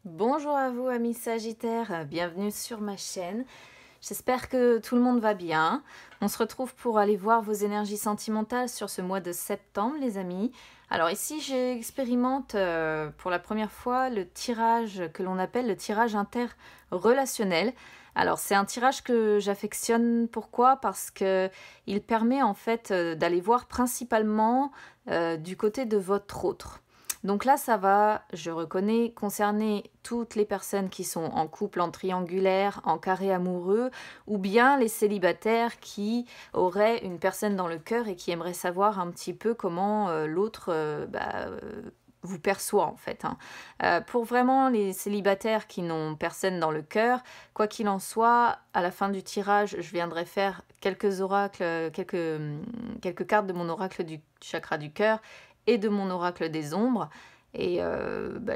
Bonjour à vous amis Sagittaires, bienvenue sur ma chaîne. J'espère que tout le monde va bien. On se retrouve pour aller voir vos énergies sentimentales sur ce mois de septembre les amis. Alors ici j'expérimente pour la première fois le tirage que l'on appelle le tirage interrelationnel. Alors c'est un tirage que j'affectionne, pourquoi? Parce que il permet en fait d'aller voir principalement du côté de votre autre. Donc là, ça va, je reconnais, concerner toutes les personnes qui sont en couple, en triangulaire, en carré amoureux, ou bien les célibataires qui auraient une personne dans le cœur et qui aimeraient savoir un petit peu comment l'autre vous perçoit en fait. Pour vraiment les célibataires qui n'ont personne dans le cœur, quoi qu'il en soit, à la fin du tirage, je viendrai faire quelques oracles, quelques cartes de mon oracle du chakra du cœur et de mon oracle des ombres. Et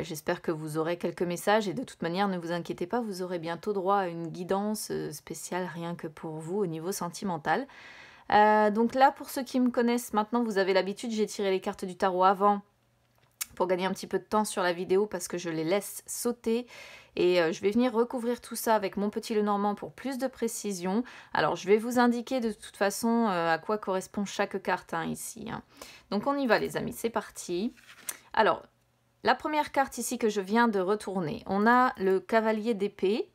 j'espère que vous aurez quelques messages et de toute manière, ne vous inquiétez pas, vous aurez bientôt droit à une guidance spéciale rien que pour vous au niveau sentimental. Donc là, pour ceux qui me connaissent maintenant, vous avez l'habitude, j'ai tiré les cartes du tarot avant pour gagner un petit peu de temps sur la vidéo parce que je les laisse sauter. Et je vais venir recouvrir tout ça avec mon petit Lenormand pour plus de précision. Alors je vais vous indiquer de toute façon à quoi correspond chaque carte ici. Donc on y va les amis, c'est parti. Alors la première carte ici que je viens de retourner, on a le cavalier d'épée.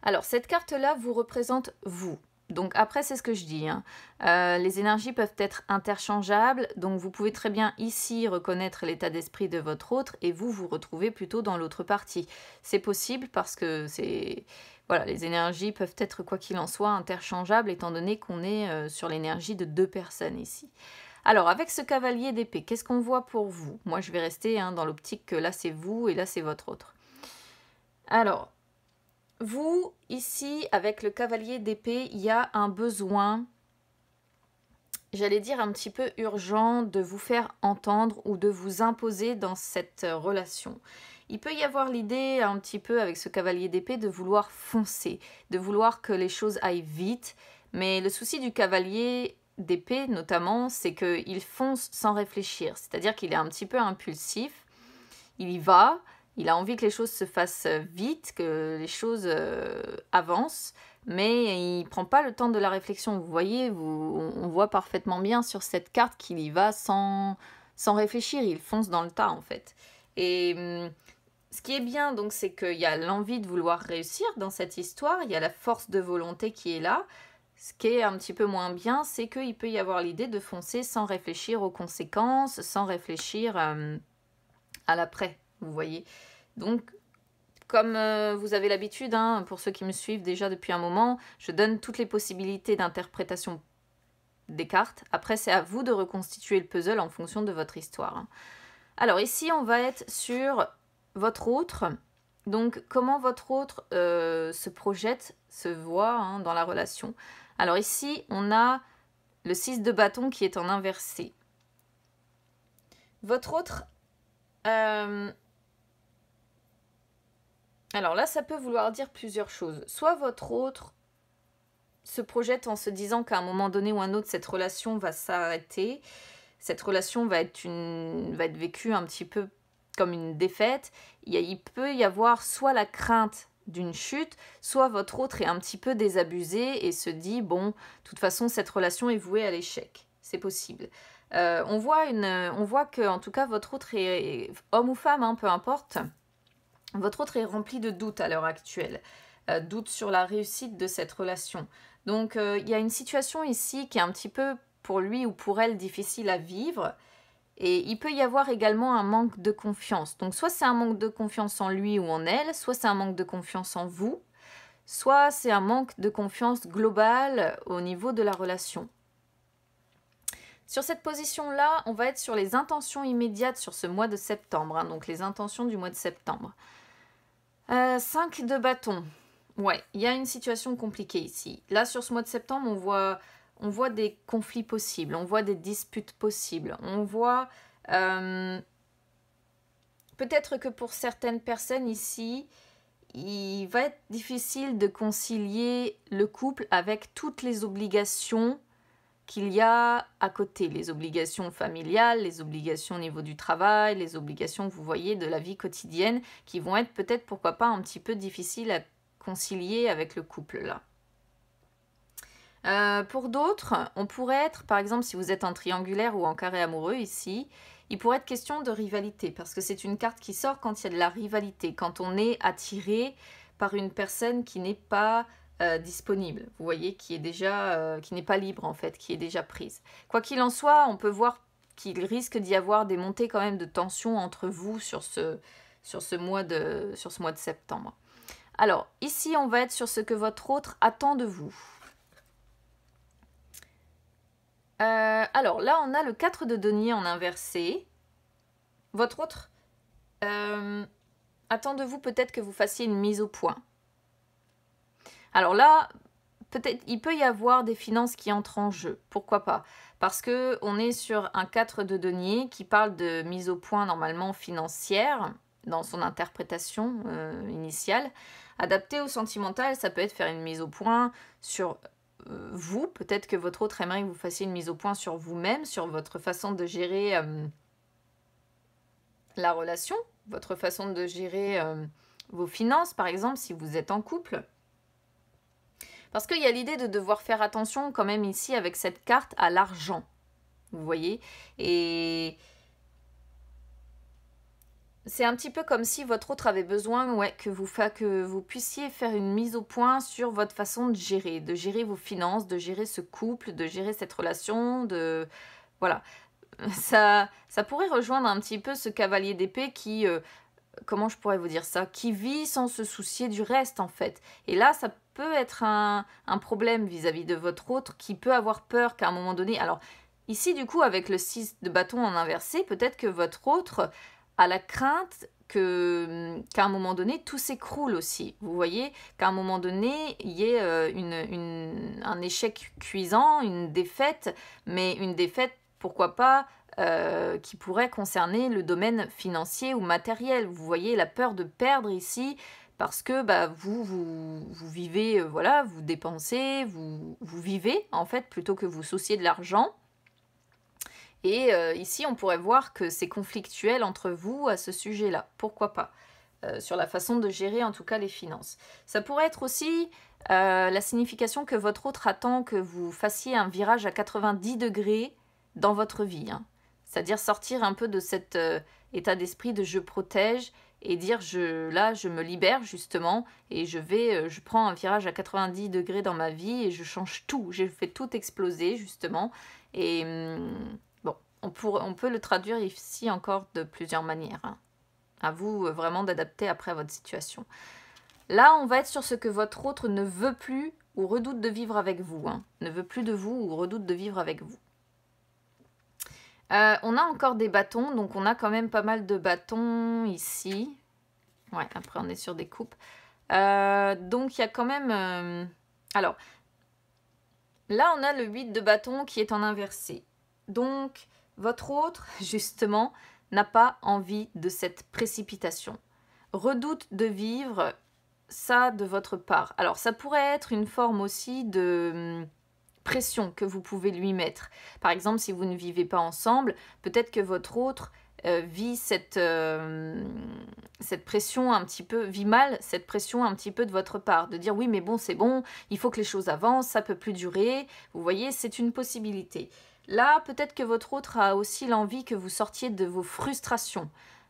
Alors cette carte là vous représente vous. Donc après c'est ce que je dis, les énergies peuvent être interchangeables, donc vous pouvez très bien ici reconnaître l'état d'esprit de votre autre et vous vous retrouvez plutôt dans l'autre partie. C'est possible parce que voilà, les énergies peuvent être quoi qu'il en soit interchangeables étant donné qu'on est sur l'énergie de deux personnes ici. Alors avec ce cavalier d'épée, qu'est-ce qu'on voit pour vous? Moi je vais rester dans l'optique que là c'est vous et là c'est votre autre. Alors vous, ici, avec le cavalier d'épée, il y a un besoin, j'allais dire un petit peu urgent, de vous faire entendre ou de vous imposer dans cette relation. Il peut y avoir l'idée un petit peu avec ce cavalier d'épée de vouloir foncer, de vouloir que les choses aillent vite, mais le souci du cavalier d'épée notamment, c'est qu'il fonce sans réfléchir, c'est-à-dire qu'il est un petit peu impulsif, il y va. Il a envie que les choses se fassent vite, que les choses avancent, mais il ne prend pas le temps de la réflexion. Vous voyez, on voit parfaitement bien sur cette carte qu'il y va sans réfléchir, il fonce dans le tas en fait. Et ce qui est bien, donc, c'est qu'il y a l'envie de vouloir réussir dans cette histoire, il y a la force de volonté qui est là. Ce qui est un petit peu moins bien, c'est qu'il peut y avoir l'idée de foncer sans réfléchir aux conséquences, sans réfléchir à l'après. Vous voyez, donc comme vous avez l'habitude, pour ceux qui me suivent déjà depuis un moment, je donne toutes les possibilités d'interprétation des cartes. Après, c'est à vous de reconstituer le puzzle en fonction de votre histoire. Alors ici, on va être sur votre autre. Donc, comment votre autre se projette, se voit dans la relation. Alors ici, on a le 6 de bâton qui est en inversé. Votre autre... Alors là, ça peut vouloir dire plusieurs choses. Soit votre autre se projette en se disant qu'à un moment donné ou un autre, cette relation va s'arrêter. Cette relation va être vécue un petit peu comme une défaite. Il peut y avoir soit la crainte d'une chute, soit votre autre est un petit peu désabusé et se dit, bon, de toute façon, cette relation est vouée à l'échec. C'est possible. On voit que, en tout cas, votre autre est homme ou femme, peu importe. Votre autre est rempli de doutes à l'heure actuelle, doutes sur la réussite de cette relation. Donc il y a une situation ici qui est un petit peu pour lui ou pour elle difficile à vivre et il peut y avoir également un manque de confiance. Donc soit c'est un manque de confiance en lui ou en elle, soit c'est un manque de confiance en vous, soit c'est un manque de confiance globale au niveau de la relation. Sur cette position-là, on va être sur les intentions immédiates sur ce mois de septembre, donc les intentions du mois de septembre. 5 de bâton. Ouais, il y a une situation compliquée ici. Là, sur ce mois de septembre, on voit des conflits possibles, on voit des disputes possibles, on voit... peut-être que pour certaines personnes ici, il va être difficile de concilier le couple avec toutes les obligations qu'il y a à côté, les obligations familiales, les obligations au niveau du travail, les obligations, vous voyez, de la vie quotidienne, qui vont être peut-être, pourquoi pas, un petit peu difficiles à concilier avec le couple là. Pour d'autres, on pourrait être, par exemple, si vous êtes en triangulaire ou en carré amoureux ici, il pourrait être question de rivalité, parce que c'est une carte qui sort quand il y a de la rivalité, quand on est attiré par une personne qui n'est pas disponible, vous voyez, qui n'est pas libre en fait, qui est déjà prise. Quoi qu'il en soit, on peut voir qu'il risque d'y avoir des montées quand même de tension entre vous sur ce mois de septembre. Alors, ici, on va être sur ce que votre autre attend de vous. Alors là, on a le 4 de denier en inversé. Votre autre attend de vous peut-être que vous fassiez une mise au point. Alors là, peut-être il peut y avoir des finances qui entrent en jeu. Pourquoi pas? Parce qu'on est sur un 4 de denier qui parle de mise au point normalement financière dans son interprétation initiale. Adapté au sentimental, ça peut être faire une mise au point sur vous. Peut-être que votre autre aimerait que vous fassiez une mise au point sur vous-même, sur votre façon de gérer la relation, votre façon de gérer vos finances, par exemple, si vous êtes en couple. Parce qu'il y a l'idée de devoir faire attention quand même ici avec cette carte à l'argent. Vous voyez? Et c'est un petit peu comme si votre autre avait besoin que vous puissiez faire une mise au point sur votre façon de gérer vos finances, de gérer ce couple, de gérer cette relation, voilà. Ça pourrait rejoindre un petit peu ce cavalier d'épée qui, comment je pourrais vous dire ça, qui vit sans se soucier du reste en fait. Et là, ça peut être un problème vis-à-vis de votre autre qui peut avoir peur qu'à un moment donné... Alors ici, du coup, avec le 6 de bâton en inversé, peut-être que votre autre a la crainte qu'à un moment donné, tout s'écroule aussi. Vous voyez, qu'à un moment donné, il y ait un échec cuisant, une défaite, mais une défaite, pourquoi pas, qui pourrait concerner le domaine financier ou matériel. Vous voyez la peur de perdre ici parce que vous vivez, voilà, vous dépensez, vous vivez en fait plutôt que vous soucier de l'argent. Et ici, on pourrait voir que c'est conflictuel entre vous à ce sujet-là. Pourquoi pas sur la façon de gérer en tout cas les finances. Ça pourrait être aussi la signification que votre autre attend que vous fassiez un virage à 90 degrés dans votre vie. Hein. C'est-à-dire sortir un peu de cet état d'esprit de je protège et dire là je me libère justement et je prends un virage à 90 degrés dans ma vie et je change tout. Je fais tout exploser justement. Et bon, on peut le traduire ici encore de plusieurs manières. Hein. À vous vraiment d'adapter après à votre situation. Là, on va être sur ce que votre autre ne veut plus ou redoute de vivre avec vous. Hein. Ne veut plus de vous ou redoute de vivre avec vous. On a encore des bâtons, donc on a quand même pas mal de bâtons ici. Ouais, après on est sur des coupes. Donc il y a quand même... Alors, là on a le 8 de bâton qui est en inversé. Donc, votre autre, justement, n'a pas envie de cette précipitation. Redoute de vivre ça de votre part. Alors, ça pourrait être une forme aussi de pression que vous pouvez lui mettre. Par exemple, si vous ne vivez pas ensemble, peut-être que votre autre vit cette pression un petit peu, vit mal cette pression un petit peu de votre part, de dire oui mais bon c'est bon, il faut que les choses avancent, ça peut plus durer, vous voyez, c'est une possibilité. Là, peut-être que votre autre a aussi l'envie que vous sortiez de vos frustrations,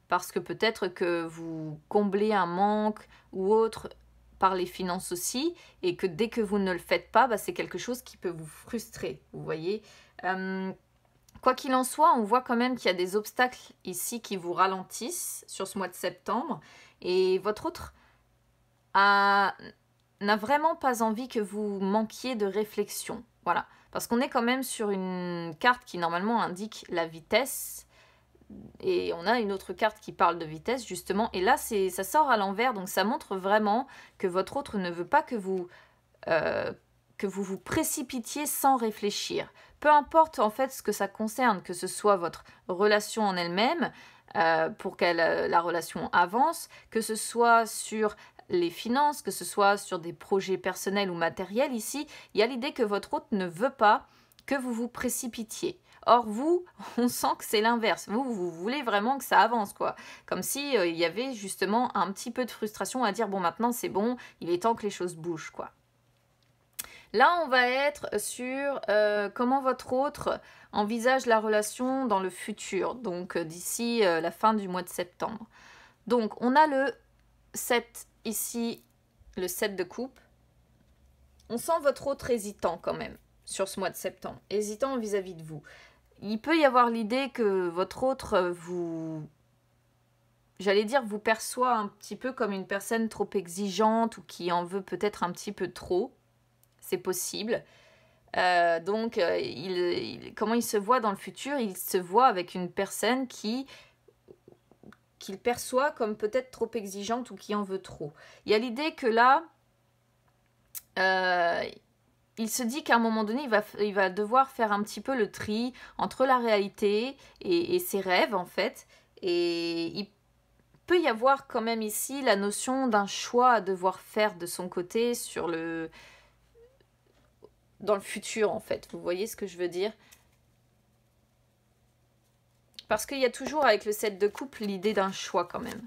parce que peut-être que vous comblez un manque ou autre par les finances aussi, et que dès que vous ne le faites pas, c'est quelque chose qui peut vous frustrer, vous voyez. Quoi qu'il en soit, on voit quand même qu'il y a des obstacles ici qui vous ralentissent sur ce mois de septembre, et votre autre n'a vraiment pas envie que vous manquiez de réflexion, voilà. Parce qu'on est quand même sur une carte qui normalement indique la vitesse, et on a une autre carte qui parle de vitesse justement, et là ça sort à l'envers, donc ça montre vraiment que votre autre ne veut pas que vous vous précipitiez sans réfléchir. Peu importe en fait ce que ça concerne, que ce soit votre relation en elle-même, pour que la relation avance, que ce soit sur les finances, que ce soit sur des projets personnels ou matériels, ici, il y a l'idée que votre autre ne veut pas que vous vous précipitiez. Or, vous, on sent que c'est l'inverse. Vous voulez vraiment que ça avance, quoi. Comme si il y avait justement un petit peu de frustration à dire, bon, maintenant, c'est bon, il est temps que les choses bougent, quoi. Là, on va être sur comment votre autre envisage la relation dans le futur, donc d'ici la fin du mois de septembre. Donc, on a le 7 ici, le 7 de coupe. On sent votre autre hésitant quand même sur ce mois de septembre, hésitant vis-à-vis de vous. Il peut y avoir l'idée que votre autre vous perçoit un petit peu comme une personne trop exigeante ou qui en veut peut-être un petit peu trop. C'est possible. Comment il se voit dans le futur? Il se voit avec une personne qu'il perçoit comme peut-être trop exigeante ou qui en veut trop. Il y a l'idée que là, il se dit qu'à un moment donné, il va devoir faire un petit peu le tri entre la réalité et ses rêves, en fait. Et il peut y avoir quand même ici la notion d'un choix à devoir faire de son côté dans le futur, en fait. Vous voyez ce que je veux dire? Parce qu'il y a toujours, avec le 7 de coupe, l'idée d'un choix quand même.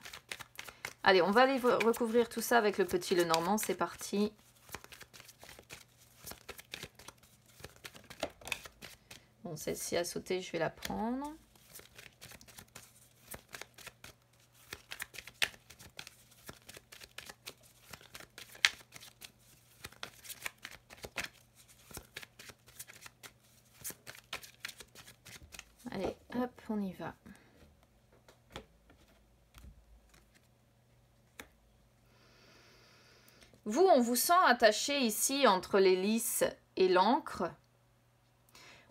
Allez, on va aller recouvrir tout ça avec le petit Lenormand. C'est parti. Bon, celle-ci a sauté, je vais la prendre. Allez, hop, on y va. Vous, on vous sent attaché ici entre les lys et l'encre.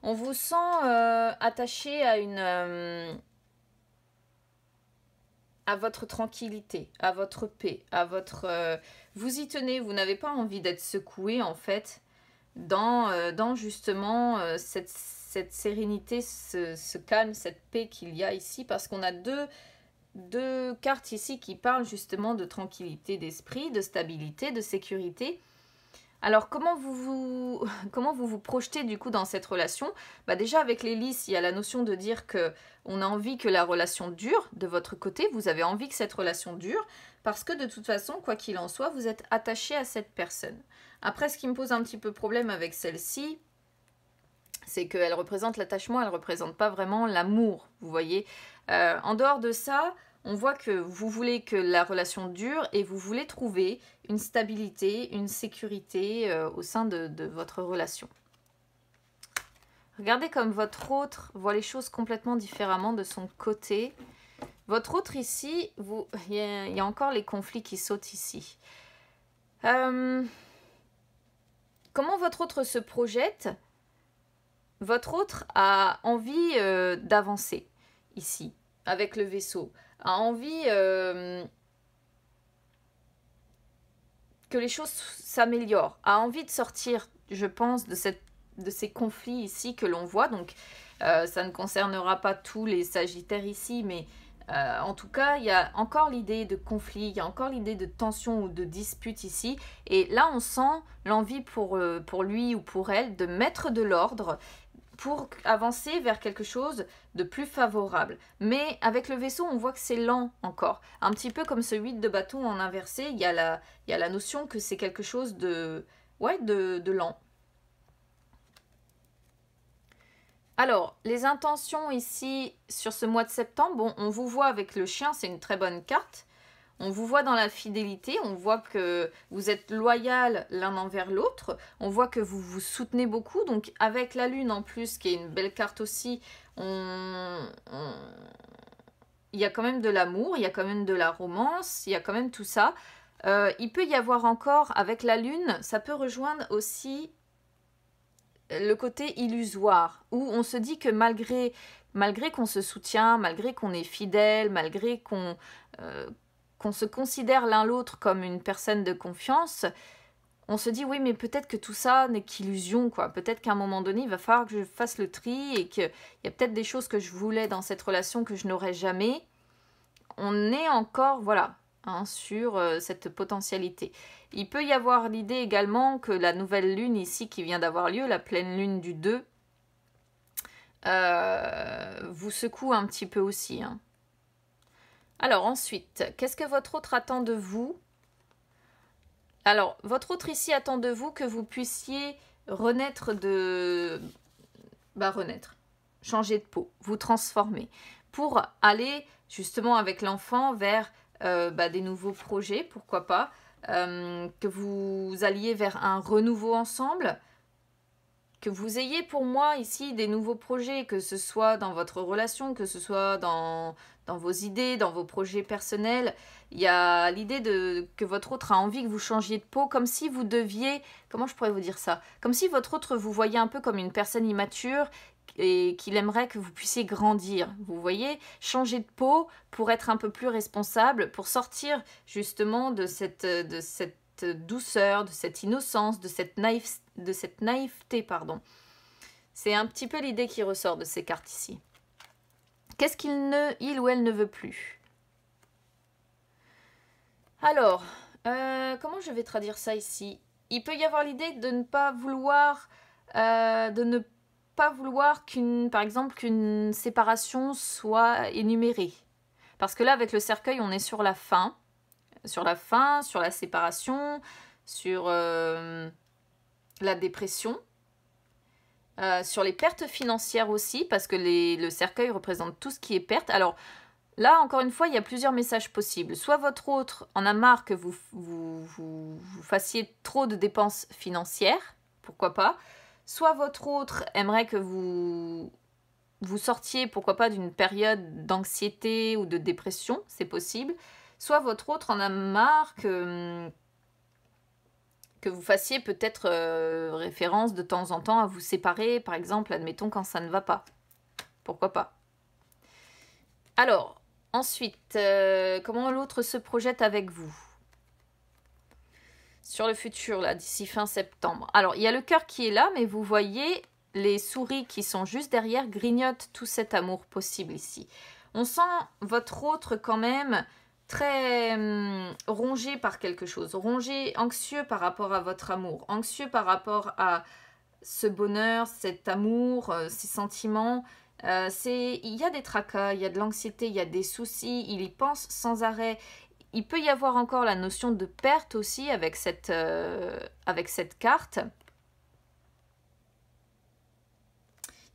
On vous sent attaché à votre tranquillité, à votre paix, à votre... vous y tenez, vous n'avez pas envie d'être secoué en fait dans justement cette sérénité, ce calme, cette paix qu'il y a ici, parce qu'on a deux cartes ici qui parlent justement de tranquillité d'esprit, de stabilité, de sécurité. Alors, comment vous vous projetez du coup dans cette relation? Bah déjà, avec les lys, il y a la notion de dire qu'on a envie que la relation dure de votre côté. Vous avez envie que cette relation dure parce que de toute façon, quoi qu'il en soit, vous êtes attaché à cette personne. Après, ce qui me pose un petit peu problème avec celle-ci, c'est qu'elle représente l'attachement, elle ne représente pas vraiment l'amour, vous voyez. En dehors de ça, on voit que vous voulez que la relation dure et vous voulez trouver une stabilité, une sécurité au sein de votre relation. Regardez comme votre autre voit les choses complètement différemment de son côté. Votre autre ici, il y a encore les conflits qui sautent ici. Comment votre autre se projette? Votre autre a envie d'avancer ici, avec le vaisseau. A envie que les choses s'améliorent. A envie de sortir, je pense, de ces conflits ici que l'on voit. Donc, ça ne concernera pas tous les Sagittaires ici, mais en tout cas, il y a encore l'idée de conflit, il y a encore l'idée de tension ou de dispute ici. Et là, on sent l'envie pour lui ou pour elle de mettre de l'ordre pour avancer vers quelque chose de plus favorable. Mais avec le vaisseau, on voit que c'est lent encore. Un petit peu comme ce 8 de bâton en inversé, il y a la notion que c'est quelque chose de lent. Alors, les intentions ici, sur ce mois de septembre, bon, on vous voit avec le chien, c'est une très bonne carte. On vous voit dans la fidélité, on voit que vous êtes loyal l'un envers l'autre, on voit que vous vous soutenez beaucoup, donc avec la lune en plus, qui est une belle carte aussi, il y a quand même de l'amour, il y a quand même de la romance, il y a quand même tout ça. Il peut y avoir encore, avec la lune, ça peut rejoindre aussi le côté illusoire, où on se dit que malgré qu'on se soutient, malgré qu'on est fidèle, malgré qu'on se considère l'un l'autre comme une personne de confiance, on se dit oui mais peut-être que tout ça n'est qu'illusion, quoi. Peut-être qu'à un moment donné il va falloir que je fasse le tri et qu'il y a peut-être des choses que je voulais dans cette relation que je n'aurais jamais. On est encore, voilà, sur cette potentialité. Il peut y avoir l'idée également que la nouvelle lune ici qui vient d'avoir lieu, la pleine lune du 2, vous secoue un petit peu aussi, hein. Alors ensuite, qu'est-ce que votre autre attend de vous? Alors, votre autre ici attend de vous que vous puissiez renaître changer de peau, vous transformer, pour aller justement avec l'enfant vers des nouveaux projets, pourquoi pas, que vous alliez vers un renouveau ensemble, que vous ayez pour moi ici des nouveaux projets, que ce soit dans votre relation, que ce soit dans vos idées, dans vos projets personnels. Il y a l'idée que votre autre a envie que vous changiez de peau, comme si vous deviez, comment je pourrais vous dire ça? Comme si votre autre vous voyait un peu comme une personne immature et qu'il aimerait que vous puissiez grandir. Vous voyez, changer de peau pour être un peu plus responsable, pour sortir justement de cette douceur, de cette innocence, de cette naïveté, pardon. C'est un petit peu l'idée qui ressort de ces cartes ici. Qu'est-ce il ou elle ne veut plus? Alors, comment je vais traduire ça ici? Il peut y avoir l'idée de ne pas vouloir, par exemple, qu'une séparation soit énumérée. Parce que là, avec le cercueil, on est sur la fin, sur la séparation, sur la dépression, sur les pertes financières aussi, parce que le cercueil représente tout ce qui est perte. Alors là, encore une fois, il y a plusieurs messages possibles. Soit votre autre en a marre que vous fassiez trop de dépenses financières, pourquoi pas. Soit votre autre aimerait que vous sortiez, pourquoi pas, d'une période d'anxiété ou de dépression, c'est possible. Soit votre autre en a marre que vous fassiez peut-être référence de temps en temps à vous séparer, par exemple, admettons quand ça ne va pas. Pourquoi pas. Alors, ensuite, comment l'autre se projette avec vous? Sur le futur, là, d'ici fin septembre. Alors, il y a le cœur qui est là, mais vous voyez, les souris qui sont juste derrière grignotent tout cet amour possible ici. On sent votre autre quand même très rongé par quelque chose, rongé, anxieux par rapport à votre amour, anxieux par rapport à ce bonheur, cet amour, ces sentiments. Il y a des tracas, il y a de l'anxiété, il y a des soucis, il y pense sans arrêt. Il peut y avoir encore la notion de perte aussi avec cette carte.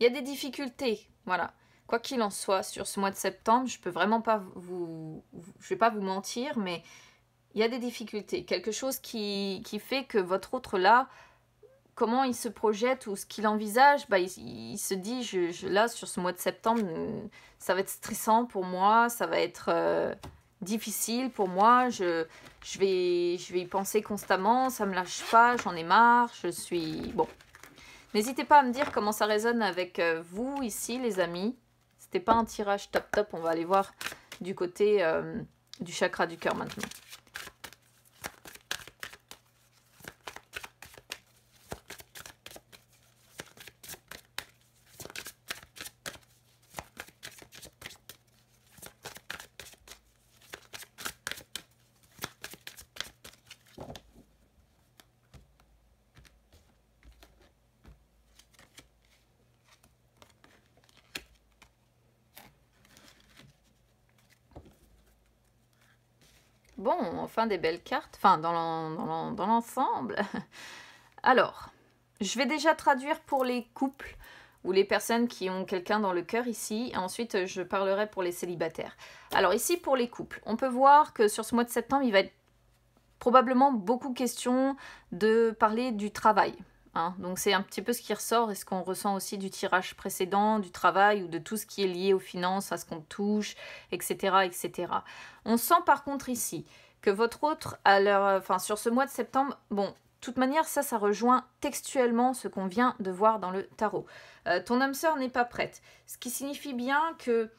Il y a des difficultés, voilà. Quoi qu'il en soit, sur ce mois de septembre, je vais pas vous mentir, mais il y a des difficultés. Quelque chose qui fait que votre autre là, comment il se projette ou ce qu'il envisage, il se dit, là, sur ce mois de septembre, ça va être stressant pour moi, ça va être difficile pour moi, je vais y penser constamment, ça me lâche pas, j'en ai marre, Bon. N'hésitez pas à me dire comment ça résonne avec vous ici, les amis. C'était pas un tirage top, on va aller voir du côté du chakra du cœur maintenant. Bon, enfin des belles cartes, enfin dans l'ensemble. Alors, je vais déjà traduire pour les couples ou les personnes qui ont quelqu'un dans le cœur ici. Et ensuite, je parlerai pour les célibataires. Alors ici, pour les couples, on peut voir que sur ce mois de septembre, il va être probablement beaucoup question de parler du travail. Hein. Donc c'est un petit peu ce qui ressort et ce qu'on ressent aussi du tirage précédent, du travail ou de tout ce qui est lié aux finances, à ce qu'on touche, etc., etc. On sent par contre ici que votre autre, sur ce mois de septembre, bon, de toute manière, ça rejoint textuellement ce qu'on vient de voir dans le tarot. Ton âme sœur n'est pas prête, ce qui signifie bien que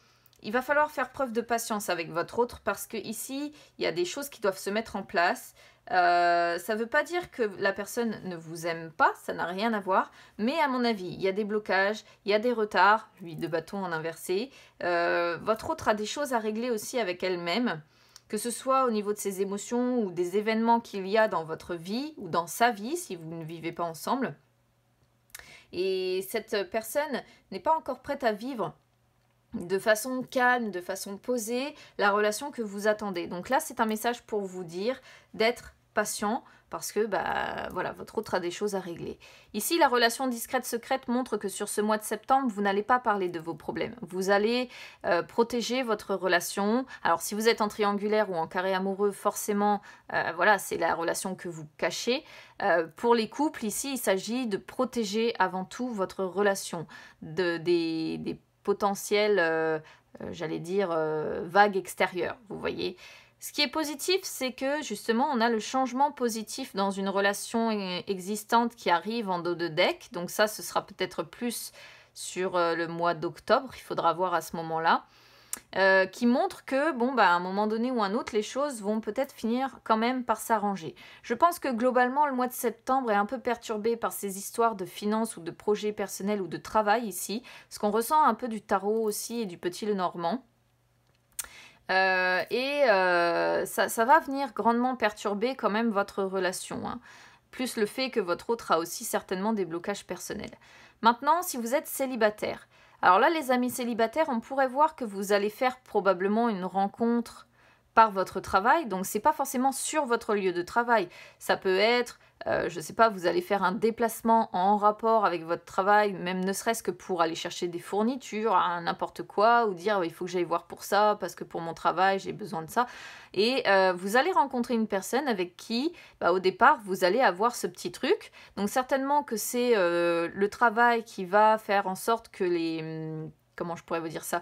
il va falloir faire preuve de patience avec votre autre parce que ici, il y a des choses qui doivent se mettre en place. Ça ne veut pas dire que la personne ne vous aime pas, ça n'a rien à voir, mais à mon avis, il y a des blocages, il y a des retards, lui de bâton en inversé. Votre autre a des choses à régler aussi avec elle-même, que ce soit au niveau de ses émotions ou des événements qu'il y a dans votre vie ou dans sa vie si vous ne vivez pas ensemble. Et cette personne n'est pas encore prête à vivre de façon calme, de façon posée, la relation que vous attendez. Donc là, c'est un message pour vous dire d'être patient parce que bah voilà, votre autre a des choses à régler. Ici, la relation discrète secrète montre que sur ce mois de septembre, vous n'allez pas parler de vos problèmes. Vous allez protéger votre relation. Alors si vous êtes en triangulaire ou en carré amoureux, forcément, voilà, c'est la relation que vous cachez. Pour les couples, ici, il s'agit de protéger avant tout votre relation des potentielles, j'allais dire, vagues extérieures, vous voyez. Ce qui est positif, c'est que justement, on a le changement positif dans une relation existante qui arrive en dos de deck. Donc ça, ce sera peut-être plus sur le mois d'octobre, il faudra voir à ce moment-là. Qui montre que, bon, bah, à un moment donné ou un autre, les choses vont peut-être finir quand même par s'arranger. Je pense que globalement, le mois de septembre est un peu perturbé par ces histoires de finances ou de projets personnels ou de travail ici, parce qu'on ressent un peu du tarot aussi et du petit Lenormand. Ça va venir grandement perturber quand même votre relation, hein. Plus le fait que votre autre a aussi certainement des blocages personnels. Maintenant, si vous êtes célibataire, alors là, les amis célibataires, on pourrait voir que vous allez faire probablement une rencontre par votre travail. Donc, c'est pas forcément sur votre lieu de travail. Ça peut être, je sais pas, vous allez faire un déplacement en rapport avec votre travail, même ne serait-ce que pour aller chercher des fournitures, n'importe quoi, ou dire, il faut que j'aille voir pour ça, parce que pour mon travail, j'ai besoin de ça. Et vous allez rencontrer une personne avec qui, au départ, vous allez avoir ce petit truc. Donc, certainement que c'est le travail qui va faire en sorte que les... Comment je pourrais vous dire ça ?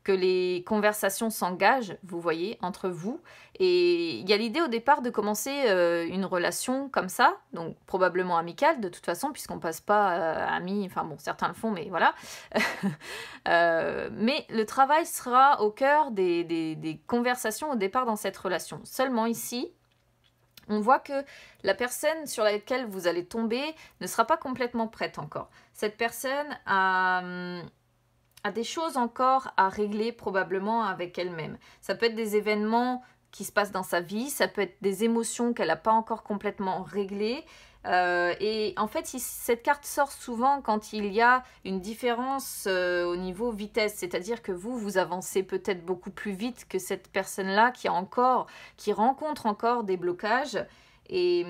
Que les conversations s'engagent, vous voyez, entre vous. Et il y a l'idée au départ de commencer une relation comme ça, donc probablement amicale de toute façon, puisqu'on passe pas amis, enfin bon, certains le font, mais voilà. Mais le travail sera au cœur des conversations au départ dans cette relation. Seulement ici, on voit que la personne sur laquelle vous allez tomber ne sera pas complètement prête encore. Cette personne a des choses encore à régler probablement avec elle-même. Ça peut être des événements qui se passent dans sa vie, ça peut être des émotions qu'elle n'a pas encore complètement réglées. Et en fait, cette carte sort souvent quand il y a une différence au niveau vitesse, c'est-à-dire que vous avancez peut-être beaucoup plus vite que cette personne-là qui rencontre encore des blocages. Et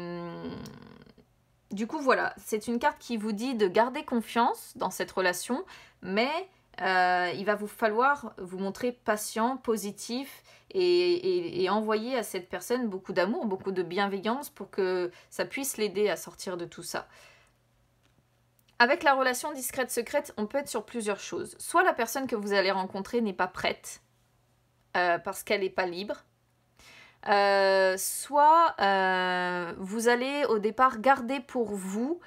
du coup, voilà, c'est une carte qui vous dit de garder confiance dans cette relation, mais il va vous falloir vous montrer patient, positif et envoyer à cette personne beaucoup d'amour, beaucoup de bienveillance pour que ça puisse l'aider à sortir de tout ça. Avec la relation discrète-secrète, on peut être sur plusieurs choses. Soit la personne que vous allez rencontrer n'est pas prête parce qu'elle n'est pas libre. Soit vous allez au départ garder pour vous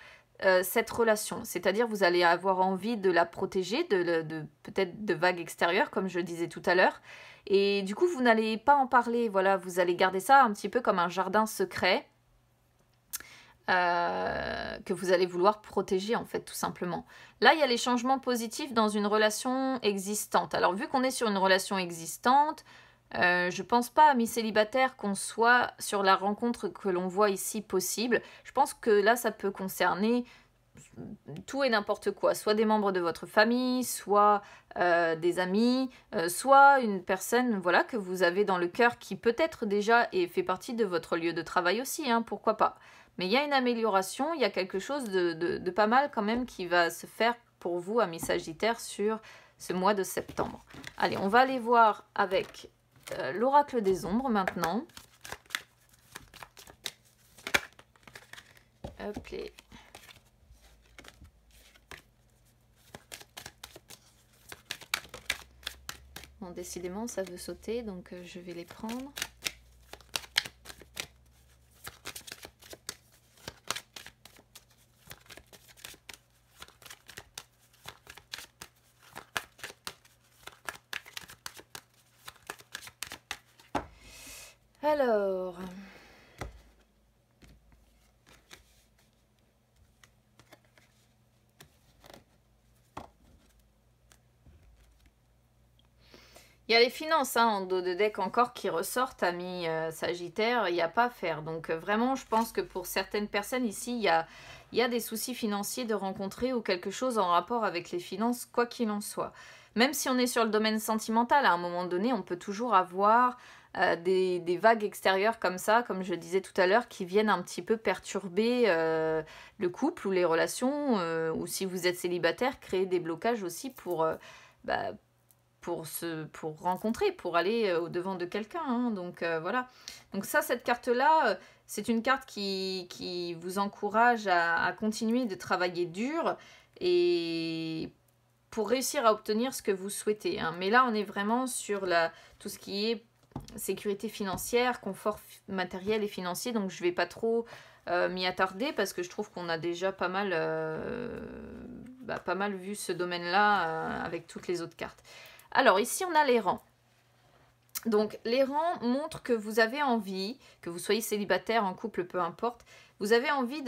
cette relation, c'est-à-dire vous allez avoir envie de la protéger de peut-être de vagues extérieures comme je le disais tout à l'heure, et du coup vous n'allez pas en parler, voilà, vous allez garder ça un petit peu comme un jardin secret que vous allez vouloir protéger en fait tout simplement. Là il y a les changements positifs dans une relation existante. Alors vu qu'on est sur une relation existante, je pense pas, amis célibataires, qu'on soit sur la rencontre que l'on voit ici possible. Je pense que là, ça peut concerner tout et n'importe quoi. Soit des membres de votre famille, soit des amis, soit une personne voilà, que vous avez dans le cœur qui peut-être déjà fait partie de votre lieu de travail aussi, hein, pourquoi pas. Mais il y a une amélioration, il y a quelque chose de pas mal quand même qui va se faire pour vous, amis sagittaires, sur ce mois de septembre. Allez, on va aller voir avec l'oracle des ombres maintenant. Hop les... Bon, décidément, ça veut sauter, donc je vais les prendre. Alors... Il y a les finances hein, en dos de deck encore qui ressortent, amis Sagittaire, il n'y a pas à faire. Donc vraiment, je pense que pour certaines personnes ici, il y a des soucis financiers de rencontrer ou quelque chose en rapport avec les finances, quoi qu'il en soit. Même si on est sur le domaine sentimental, à un moment donné, on peut toujours avoir des vagues extérieures comme ça, comme je disais tout à l'heure, qui viennent un petit peu perturber le couple ou les relations, ou si vous êtes célibataire, créer des blocages aussi pour rencontrer, pour aller au-devant de quelqu'un. Hein. Donc voilà. Donc ça, cette carte-là, c'est une carte qui vous encourage à continuer de travailler dur et pour réussir à obtenir ce que vous souhaitez. Hein. Mais là, on est vraiment sur tout ce qui est sécurité financière, confort matériel et financier. Donc je ne vais pas trop m'y attarder parce que je trouve qu'on a déjà pas mal vu ce domaine-là avec toutes les autres cartes. Alors ici, on a les rangs. Donc les rangs montrent que vous avez envie, que vous soyez célibataire, en couple, peu importe, vous avez envie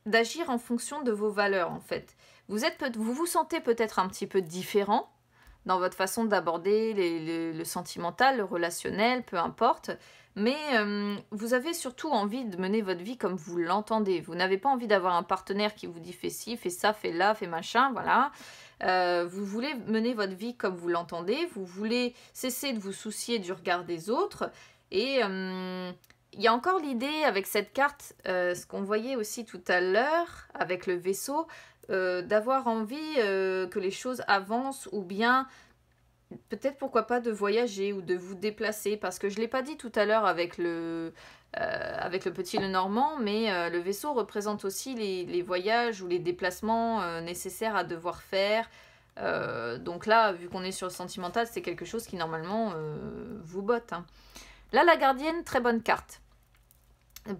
d'agir en fonction de vos valeurs en fait. Vous vous sentez peut-être un petit peu différent dans votre façon d'aborder le sentimental, le relationnel, peu importe. Mais vous avez surtout envie de mener votre vie comme vous l'entendez. Vous n'avez pas envie d'avoir un partenaire qui vous dit fais ci, fais ça, fais là, fais machin, voilà. Vous voulez mener votre vie comme vous l'entendez. Vous voulez cesser de vous soucier du regard des autres. Et il y a encore l'idée avec cette carte, ce qu'on voyait aussi tout à l'heure avec le vaisseau, d'avoir envie que les choses avancent ou bien peut-être pourquoi pas de voyager ou de vous déplacer parce que je ne l'ai pas dit tout à l'heure avec le petit Lenormand, mais le vaisseau représente aussi les voyages ou les déplacements nécessaires à devoir faire. Donc là, vu qu'on est sur le sentimental, c'est quelque chose qui normalement vous botte. Hein. Là, la gardienne, très bonne carte.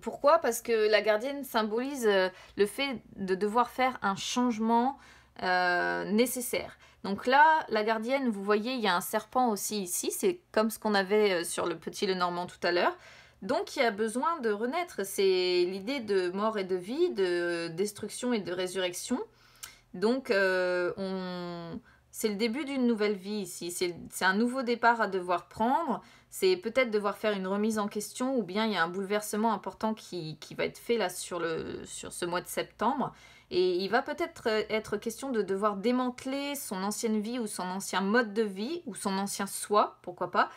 Pourquoi? Parce que la gardienne symbolise le fait de devoir faire un changement nécessaire. Donc là, la gardienne, vous voyez, il y a un serpent aussi ici. C'est comme ce qu'on avait sur le petit Lenormand tout à l'heure. Donc il y a besoin de renaître. C'est l'idée de mort et de vie, de destruction et de résurrection. Donc c'est le début d'une nouvelle vie ici. C'est un nouveau départ à devoir prendre. C'est peut-être devoir faire une remise en question ou bien il y a un bouleversement important qui va être fait là sur ce mois de septembre. Et il va peut-être être question de devoir démanteler son ancienne vie ou son ancien mode de vie ou son ancien soi, pourquoi pas,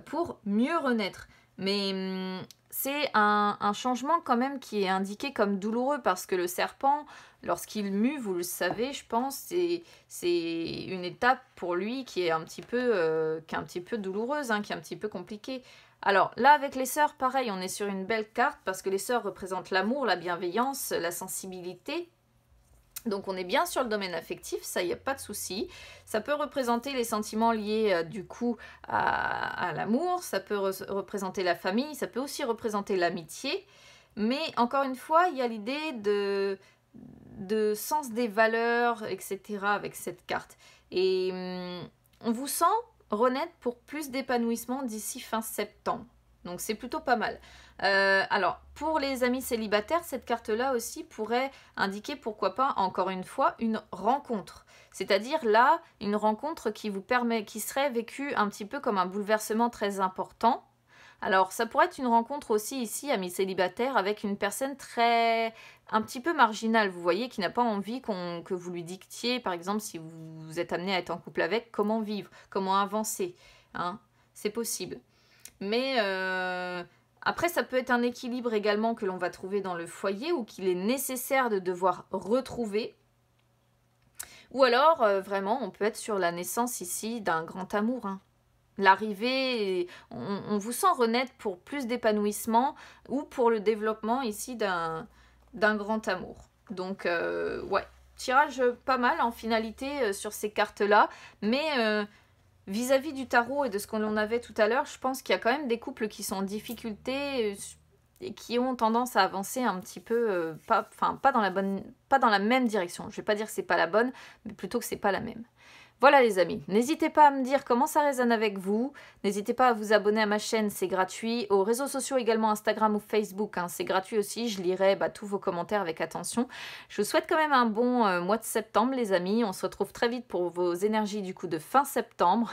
pour mieux renaître. Mais c'est un changement quand même qui est indiqué comme douloureux parce que le serpent, lorsqu'il mue, vous le savez, je pense, c'est une étape pour lui qui est un petit peu douloureuse, hein, qui est un petit peu compliquée. Alors là, avec les sœurs, pareil, on est sur une belle carte parce que les sœurs représentent l'amour, la bienveillance, la sensibilité. Donc on est bien sur le domaine affectif, ça, il n'y a pas de souci. Ça peut représenter les sentiments liés du coup à l'amour, ça peut représenter la famille, ça peut aussi représenter l'amitié. Mais encore une fois, il y a l'idée de sens des valeurs, etc. avec cette carte. Et on vous sent renaître pour plus d'épanouissement d'ici fin septembre. Donc c'est plutôt pas mal. Alors, pour les amis célibataires, cette carte-là aussi pourrait indiquer, pourquoi pas, encore une fois, une rencontre. C'est-à-dire là, une rencontre qui serait vécue un petit peu comme un bouleversement très important. Alors, ça pourrait être une rencontre aussi ici, amis célibataires, avec une personne un petit peu marginale, vous voyez, qui n'a pas envie que vous lui dictiez, par exemple, si vous êtes amené à être en couple avec, comment vivre, comment avancer. Hein, c'est possible. Mais après, ça peut être un équilibre également que l'on va trouver dans le foyer ou qu'il est nécessaire de devoir retrouver. Ou alors, vraiment, on peut être sur la naissance ici d'un grand amour. Hein. L'arrivée, on vous sent renaître pour plus d'épanouissement ou pour le développement ici d'un grand amour. Donc, ouais, tirage pas mal en finalité sur ces cartes-là. Mais vis-à-vis du tarot et de ce qu'on avait tout à l'heure, je pense qu'il y a quand même des couples qui sont en difficulté et qui ont tendance à avancer un petit peu, pas dans la même direction. Je vais pas dire que c'est pas la bonne, mais plutôt que c'est pas la même. Voilà les amis, n'hésitez pas à me dire comment ça résonne avec vous, n'hésitez pas à vous abonner à ma chaîne, c'est gratuit, aux réseaux sociaux également Instagram ou Facebook, hein, c'est gratuit aussi, je lirai tous vos commentaires avec attention. Je vous souhaite quand même un bon mois de septembre les amis, on se retrouve très vite pour vos énergies du coup de fin septembre.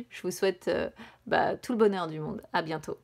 Je vous souhaite tout le bonheur du monde, à bientôt.